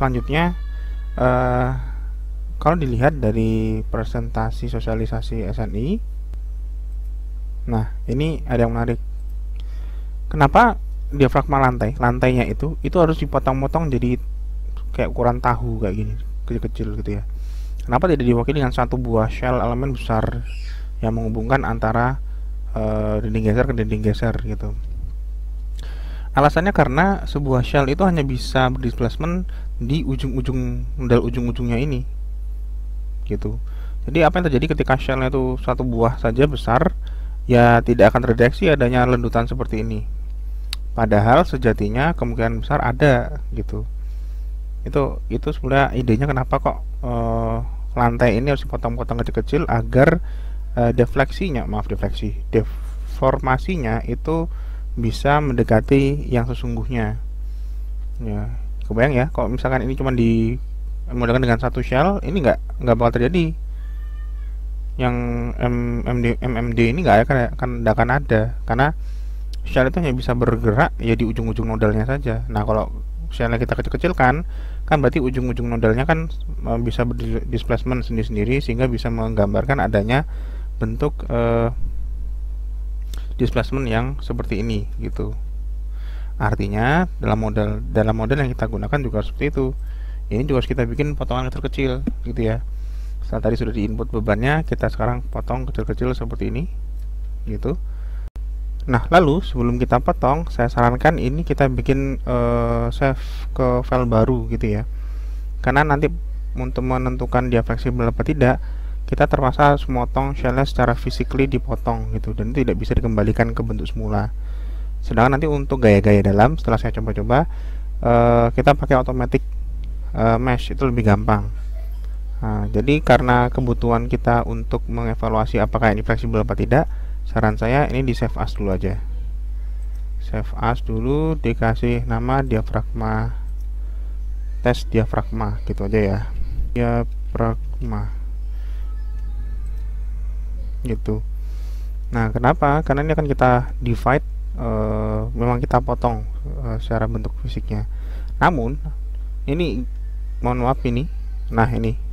selanjutnya, kalau dilihat dari presentasi sosialisasi SNI, nah ini ada yang menarik. Kenapa diafragma lantainya itu harus dipotong-potong jadi kayak ukuran tahu kayak gini, kecil-kecil gitu ya? Kenapa tidak diwakili dengan satu buah shell elemen besar yang menghubungkan antara dinding geser ke dinding geser gitu? Alasannya karena sebuah shell itu hanya bisa berdisplacement di ujung-ujung modal ujung-ujungnya ini gitu. Jadi apa yang terjadi ketika shellnya itu satu buah saja besar, ya tidak akan terdeteksi adanya lendutan seperti ini. Padahal sejatinya kemungkinan besar ada gitu. Itu sebenarnya idenya kenapa kok lantai ini harus dipotong-potong kecil-kecil agar deformasinya itu bisa mendekati yang sesungguhnya. Ya, kebayang ya, kalau misalkan ini cuma dimodalkan dengan satu shell, ini nggak bakal terjadi. Yang MMD ini nggak akan ada, karena shell itu hanya bisa bergerak ya di ujung-ujung nodalnya saja. Nah, kalau shellnya kita kecil-kecilkan, kan berarti ujung-ujung nodalnya kan bisa berdisplacement sendiri-sendiri, sehingga bisa menggambarkan adanya bentuk displacement yang seperti ini gitu. Artinya dalam model yang kita gunakan juga seperti itu. Ini juga harus kita bikin potongan kecil-kecil gitu ya. Setelah tadi sudah diinput bebannya, kita sekarang potong kecil-kecil seperti ini gitu. Nah, lalu sebelum kita potong, saya sarankan ini kita bikin save ke file baru gitu ya. Karena nanti untuk menentukan dia fleksibel apa tidak, kita terpaksa harus memotong shellnya secara physically dipotong gitu, dan itu tidak bisa dikembalikan ke bentuk semula. Sedangkan nanti untuk gaya-gaya dalam, setelah saya coba-coba, kita pakai automatic mesh, itu lebih gampang. Nah, jadi karena kebutuhan kita untuk mengevaluasi apakah ini fleksibel apa tidak, saran saya ini di save as dulu aja. Save as dulu, dikasih nama diafragma, tes diafragma gitu aja ya, diafragma gitu. Nah, kenapa? Karena ini akan kita divide, memang kita potong secara bentuk fisiknya. Namun ini, mohon maaf ini, nah ini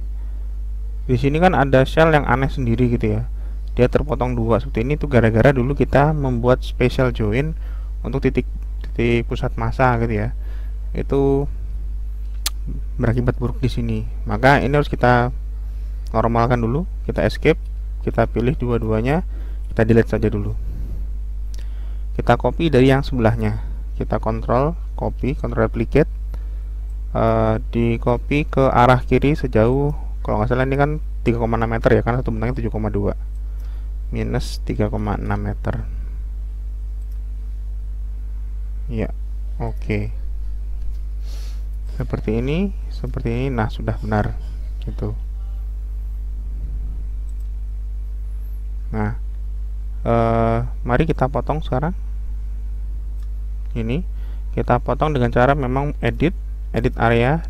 di sini kan ada shell yang aneh sendiri gitu ya. Dia terpotong dua seperti ini tuh gara-gara dulu kita membuat special join untuk titik pusat massa gitu ya. Itu berakibat buruk di sini. Maka ini harus kita normalkan dulu, kita escape, kita pilih dua-duanya, kita delete saja dulu. Kita copy dari yang sebelahnya, kita kontrol copy, kontrol replicate, di copy ke arah kiri sejauh, kalau nggak salah ini kan 3,6 meter ya, karena satu bentangnya 7,2 minus 3,6 meter ya. Oke, seperti ini. Nah, sudah benar gitu. Nah, mari kita potong sekarang. Ini kita potong dengan cara memang edit area,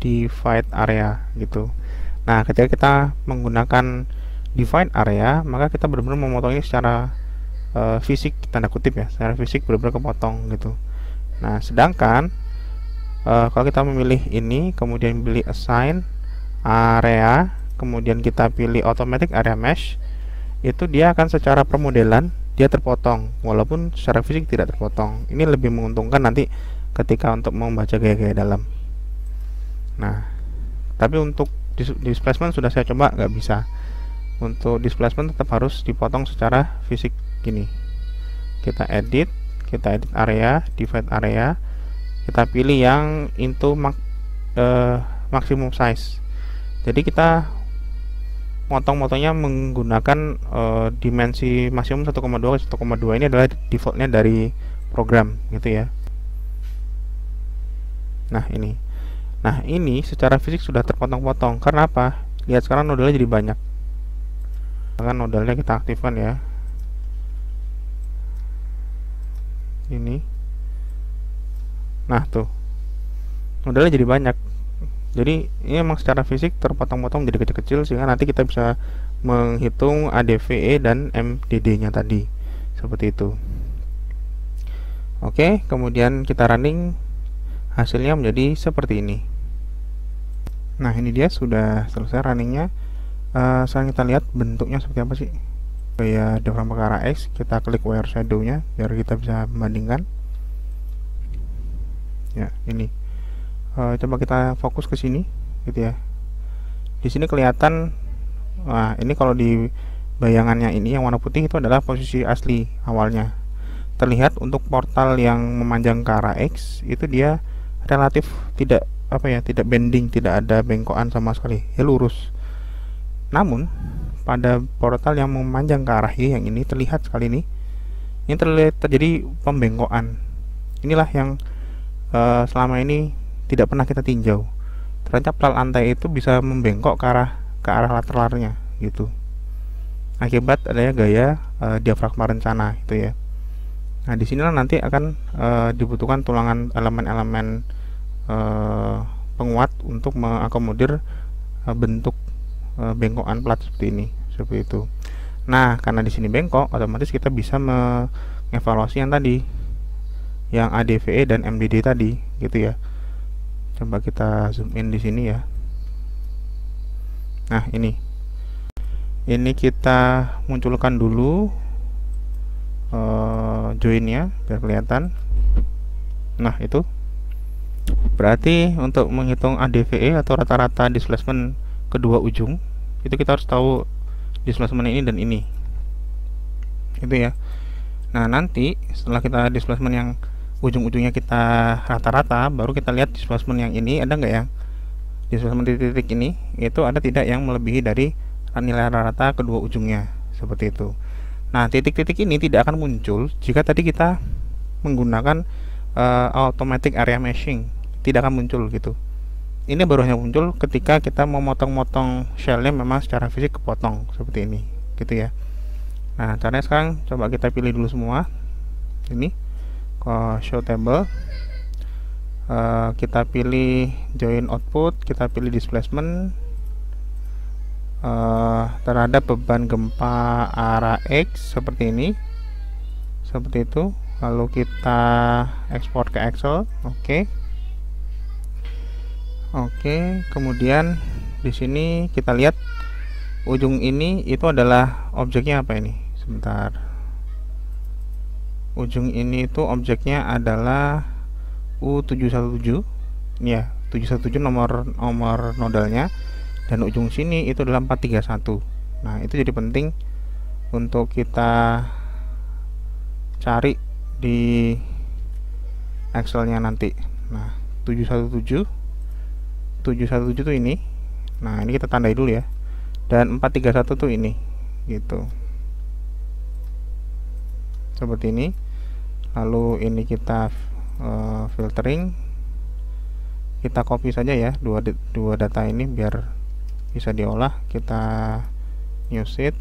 divide area gitu. Nah, ketika kita menggunakan divide area, maka kita benar-benar memotong ini secara fisik, tanda kutip ya, secara fisik benar-benar kepotong gitu. Nah, sedangkan kalau kita memilih ini, kemudian pilih assign area, kemudian kita pilih automatic area mesh, itu dia akan secara permodelan dia terpotong, walaupun secara fisik tidak terpotong. Ini lebih menguntungkan nanti ketika untuk membaca gaya-gaya dalam. Nah, tapi untuk displacement sudah saya coba nggak bisa. Untuk displacement tetap harus dipotong secara fisik gini. Kita edit area, divide area, kita pilih yang into maximum size. Jadi kita motong-motongnya menggunakan dimensi maksimum 1,2 ke 1,2. Ini adalah defaultnya dari program gitu ya. Nah, ini secara fisik sudah terpotong-potong. Karena apa? Lihat sekarang nodalnya jadi banyak. Kan nodalnya kita aktifkan ya. Ini. Nah, tuh. Nodalnya jadi banyak. Jadi ini memang secara fisik terpotong-potong jadi kecil-kecil, sehingga nanti kita bisa menghitung ADVE dan MDD-nya tadi. Seperti itu. Oke, kemudian kita running, hasilnya menjadi seperti ini. Nah, ini dia sudah selesai runningnya. Sekarang kita lihat bentuknya seperti apa sih. Gaya diafragma ke arah X, kita klik wire shadow nya biar kita bisa membandingkan. Ya, ini. Coba kita fokus ke sini, gitu ya. Di sini kelihatan. Nah, ini kalau di bayangannya ini yang warna putih itu adalah posisi asli awalnya. Terlihat untuk portal yang memanjang ke arah X itu dia relatif tidak tidak bending, tidak ada bengkokan sama sekali, ya lurus. Namun pada portal yang memanjang ke arah Y yang ini terlihat sekali ini terlihat terjadi pembengkokan. Inilah yang selama ini tidak pernah kita tinjau. Ternyata plak lantai itu bisa membengkok ke arah lateralnya gitu, akibat adanya gaya diafragma rencana itu ya. Nah, disinilah nanti akan dibutuhkan tulangan elemen-elemen penguat untuk mengakomodir bentuk bengkokan plat seperti itu. Nah, karena di sini bengkok, otomatis kita bisa mengevaluasi yang tadi, yang ADVE dan MDD tadi, gitu ya. Coba kita zoom in di sini ya. Nah, ini kita munculkan dulu joinnya biar kelihatan. Nah, itu berarti untuk menghitung ADVE atau rata-rata displacement kedua ujung itu kita harus tahu displacement ini dan ini, itu ya. Nah, nanti setelah kita displacement yang ujung-ujungnya kita rata-rata, baru kita lihat displacement yang ini ada nggak yang displacement titik-titik ini itu ada tidak yang melebihi dari nilai rata kedua ujungnya, seperti itu. Nah, titik-titik ini tidak akan muncul jika tadi kita menggunakan automatic area meshing, tidak akan muncul gitu. Ini baru hanya muncul ketika kita memotong-motong shellnya memang secara fisik kepotong seperti ini, gitu ya. Nah, caranya sekarang coba kita pilih dulu semua. Ini show table, kita pilih join output, kita pilih displacement terhadap beban gempa arah X seperti ini, seperti itu. Lalu kita ekspor ke Excel. Oke, kemudian di sini kita lihat ujung ini itu adalah objeknya apa ini? Sebentar. Ujung ini itu objeknya adalah U717. Ini ya, 717 nomor nodalnya, dan ujung sini itu adalah 431. Nah, itu jadi penting untuk kita cari di Excelnya nanti. Nah, 717 tuh ini. Nah, ini kita tandai dulu ya. Dan 431 tuh ini, gitu. Seperti ini. Lalu ini kita filtering. Kita copy saja ya dua data ini biar bisa diolah. Kita new sheet,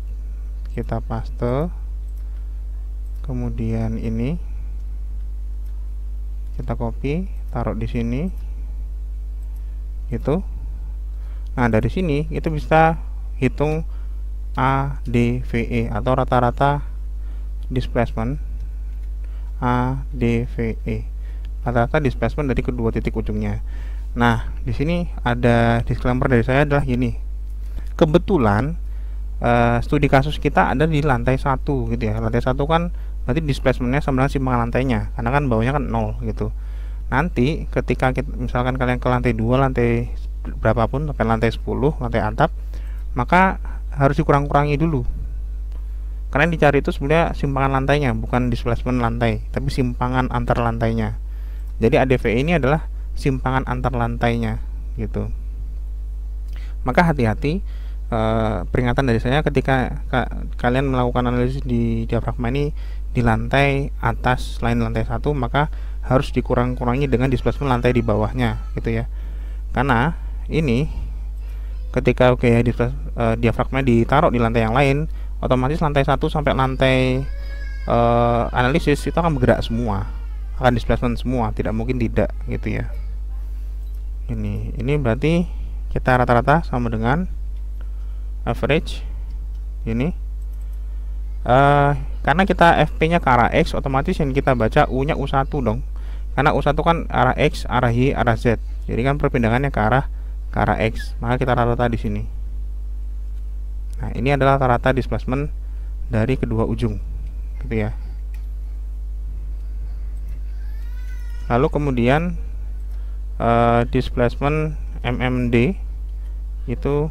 kita paste. Kemudian ini kita copy, taruh di sini. Gitu. Nah, dari sini itu bisa hitung ADVE atau rata-rata displacement ADVE, rata-rata displacement dari kedua titik ujungnya. Nah, di sini ada disclaimer dari saya adalah gini. Kebetulan studi kasus kita ada di lantai 1 gitu ya. Lantai 1 kan berarti displacementnya sama dengan simpangan lantainya, karena kan bawahnya kan 0 gitu. Nanti ketika misalkan kalian ke lantai 2, lantai berapapun, sampai lantai 10, lantai atap, maka harus dikurang-kurangi dulu. Karena yang dicari itu sebenarnya simpangan lantainya, bukan displacement lantai, tapi simpangan antar lantainya. Jadi ADVE ini adalah simpangan antar lantainya gitu. Maka hati-hati, peringatan dari saya ketika kalian melakukan analisis di diafragma ini di lantai atas selain lantai 1, maka harus dikurang-kurangi dengan displacement lantai di bawahnya gitu ya. Karena ini ketika diafragma ditaruh di lantai yang lain, otomatis lantai 1 sampai lantai analisis itu akan bergerak semua, akan displacement semua, tidak mungkin tidak gitu ya. Ini berarti kita rata-rata sama dengan average ini. Karena kita FP nya ke arah X, otomatis yang kita baca U nya U1 dong, karena U1 kan arah X, arah Y, arah Z, jadi kan perpindahannya ke arah ke arah X, maka kita rata-rata di sini. Nah, ini adalah rata-rata displacement dari kedua ujung, gitu ya. Lalu kemudian displacement MMD itu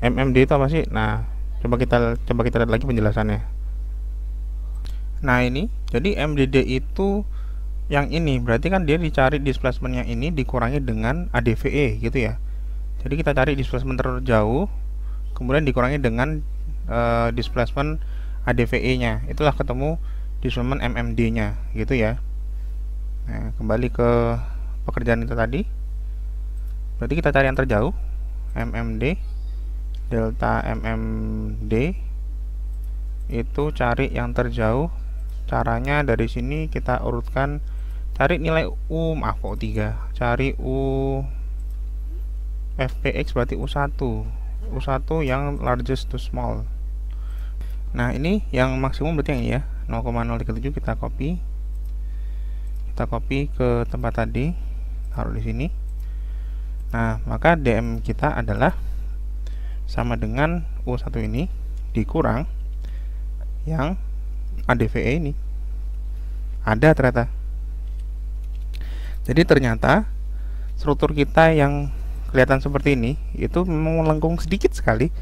MMD itu apa sih? Nah, coba kita lihat lagi penjelasannya. Nah, ini jadi MDD itu yang ini berarti kan dia dicari displacement yang ini dikurangi dengan ADVE gitu ya. Jadi kita cari displacement terjauh, kemudian dikurangi dengan displacement ADVE-nya. Itulah ketemu displacement MMD-nya, gitu ya. Nah, kembali ke pekerjaan itu tadi. Berarti kita cari yang terjauh, MMD, delta MMD itu cari yang terjauh. Caranya dari sini kita urutkan, cari nilai U, maaf kok 3, cari U FPX berarti U1 yang largest to small. Nah, ini yang maksimum berarti yang ini ya, 0,037. kita copy ke tempat tadi, taruh di sini. Nah, maka DM kita adalah sama dengan U1 ini dikurang yang ADVE ini. Ada ternyata. Jadi ternyata struktur kita yang kelihatan seperti ini itu memang melengkung sedikit sekali,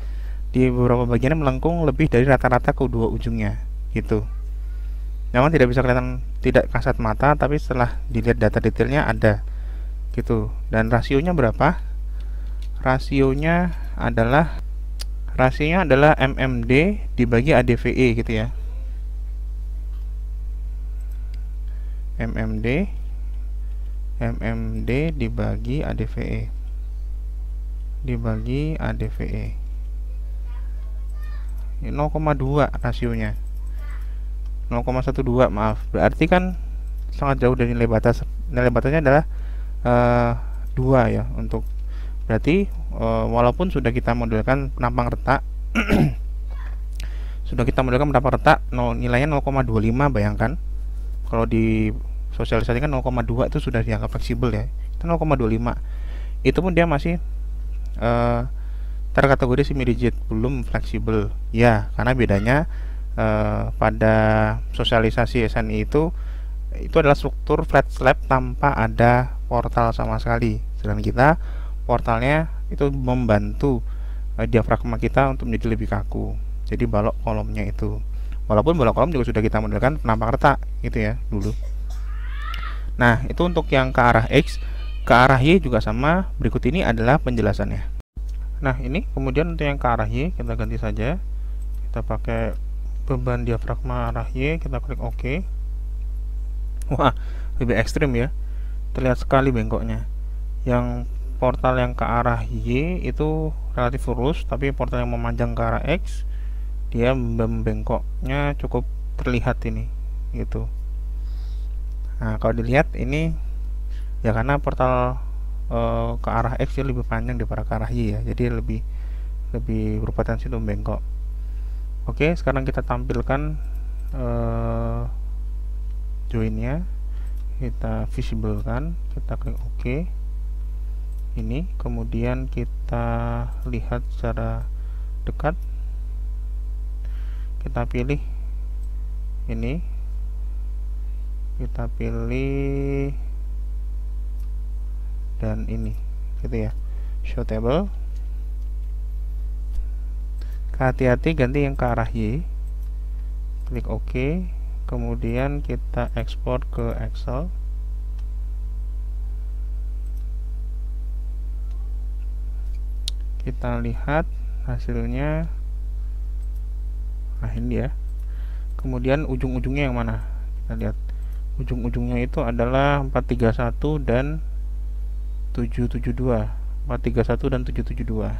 di beberapa bagiannya melengkung lebih dari rata-rata kedua ujungnya gitu. Memang tidak bisa kelihatan, tidak kasat mata, tapi setelah dilihat data detailnya ada gitu. Dan rasionya berapa? Rasionya adalah MMD dibagi ADVE gitu ya. MMD dibagi ADVE. Dibagi ADVE. 0,2 rasionya. 0,12, maaf. Berarti kan sangat jauh dari nilai batas. Nilai batasnya adalah 2 ya, untuk berarti walaupun sudah kita modelkan penampang retak nilainya 0,25. bayangkan kalau di sosialisasi kan 0,2 itu sudah dianggap fleksibel ya. Itu 0,25. Itu pun dia masih terkategori semi rigid, belum fleksibel ya, karena bedanya pada sosialisasi SNI itu adalah struktur flat slab tanpa ada portal sama sekali. Sedangkan kita portalnya itu membantu diafragma kita untuk menjadi lebih kaku. Jadi balok kolomnya itu, walaupun balok kolom juga sudah kita modelkan penampang retak gitu ya dulu. Nah, itu untuk yang ke arah X. Ke arah Y juga sama. Berikut ini adalah penjelasannya. Nah, ini kemudian untuk yang ke arah Y kita ganti saja. Kita pakai beban diafragma arah Y, kita klik OK. Wah, lebih ekstrim ya. Terlihat sekali bengkoknya. Yang portal yang ke arah Y itu relatif lurus, tapi portal yang memanjang ke arah X dia membengkoknya cukup terlihat ini gitu. Nah, kalau dilihat ini ya karena portal ke arah X lebih panjang daripada ke arah Y ya, jadi lebih berpotensi untuk bengkok. Oke, sekarang kita tampilkan joinnya, kita visible kan, kita klik OK. Ini kemudian kita lihat secara dekat, kita pilih ini, kita pilih dan ini gitu ya, show table. Hati-hati ganti yang ke arah Y, klik OK, kemudian kita ekspor ke Excel. Kita lihat hasilnya. Nah, ini ya. Kemudian ujung-ujungnya yang mana? Kita lihat. Ujung-ujungnya itu adalah 431 dan 772. 431 dan 772.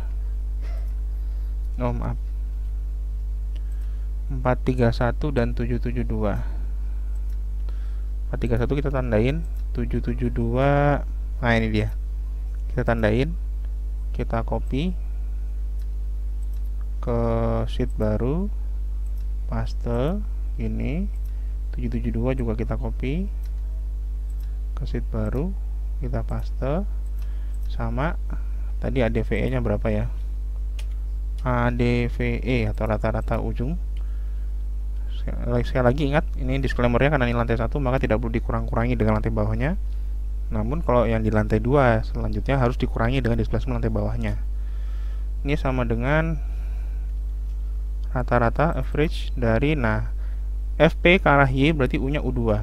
Oh, maaf. 431 dan 772. 431 kita tandain, 772. Nah, ini dia. Kita tandain. Kita copy ke sheet baru, paste ini. 772 juga kita copy ke sheet baru, kita paste sama tadi ADVE nya berapa ya, ADVE atau rata-rata ujung. Sekali lagi ingat, ini disclaimer-nya karena ini lantai 1 maka tidak perlu dikurang-kurangi dengan lantai bawahnya. Namun kalau yang di lantai 2 selanjutnya harus dikurangi dengan displacement lantai bawahnya. Ini sama dengan rata-rata average dari, nah FP ke arah Y berarti U nya U2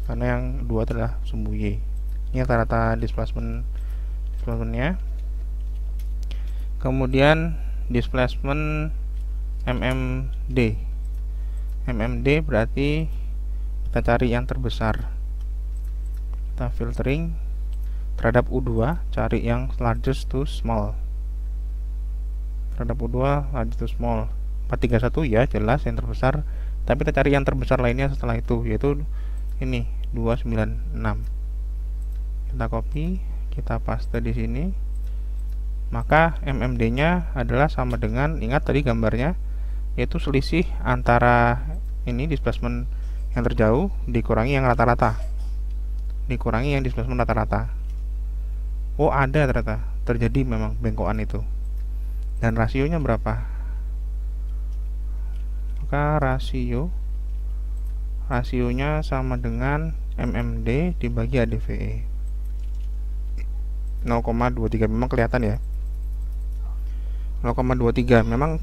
karena yang 2 adalah sumbu Y. Ini rata-rata displacementnya. Kemudian displacement MMD. MMD berarti kita cari yang terbesar, kita filtering terhadap U2, cari yang largest to small. Terhadap U2 largest to small 431 ya jelas yang terbesar, tapi kita cari yang terbesar lainnya setelah itu, yaitu ini 296. Kita copy, kita paste di sini. Maka MMD nya adalah sama dengan, ingat tadi gambarnya, yaitu selisih antara ini displacement yang terjauh dikurangi yang rata-rata, dikurangi yang displacement rata-rata. Oh ada ternyata terjadi memang bengkokan itu. Dan rasionya berapa? Maka rasionya sama dengan MMD dibagi ADVE 0,23. memang kelihatan ya 0,23. memang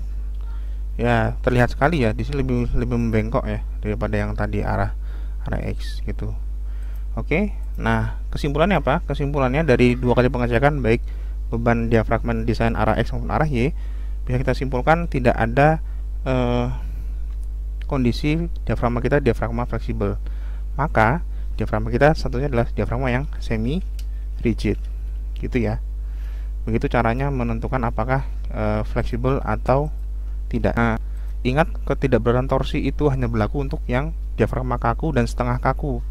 ya terlihat sekali ya di sini lebih membengkok ya daripada yang tadi arah X gitu. Oke, nah kesimpulannya apa? Kesimpulannya dari 2 kali pengecekan baik beban diafragma desain arah X maupun arah Y, bisa kita simpulkan tidak ada kondisi diafragma kita diafragma fleksibel. Maka diafragma kita satunya adalah diafragma yang semi rigid gitu ya. Begitu caranya menentukan apakah fleksibel atau tidak. Nah, ingat ketidakberatan torsi itu hanya berlaku untuk yang diafragma kaku dan setengah kaku.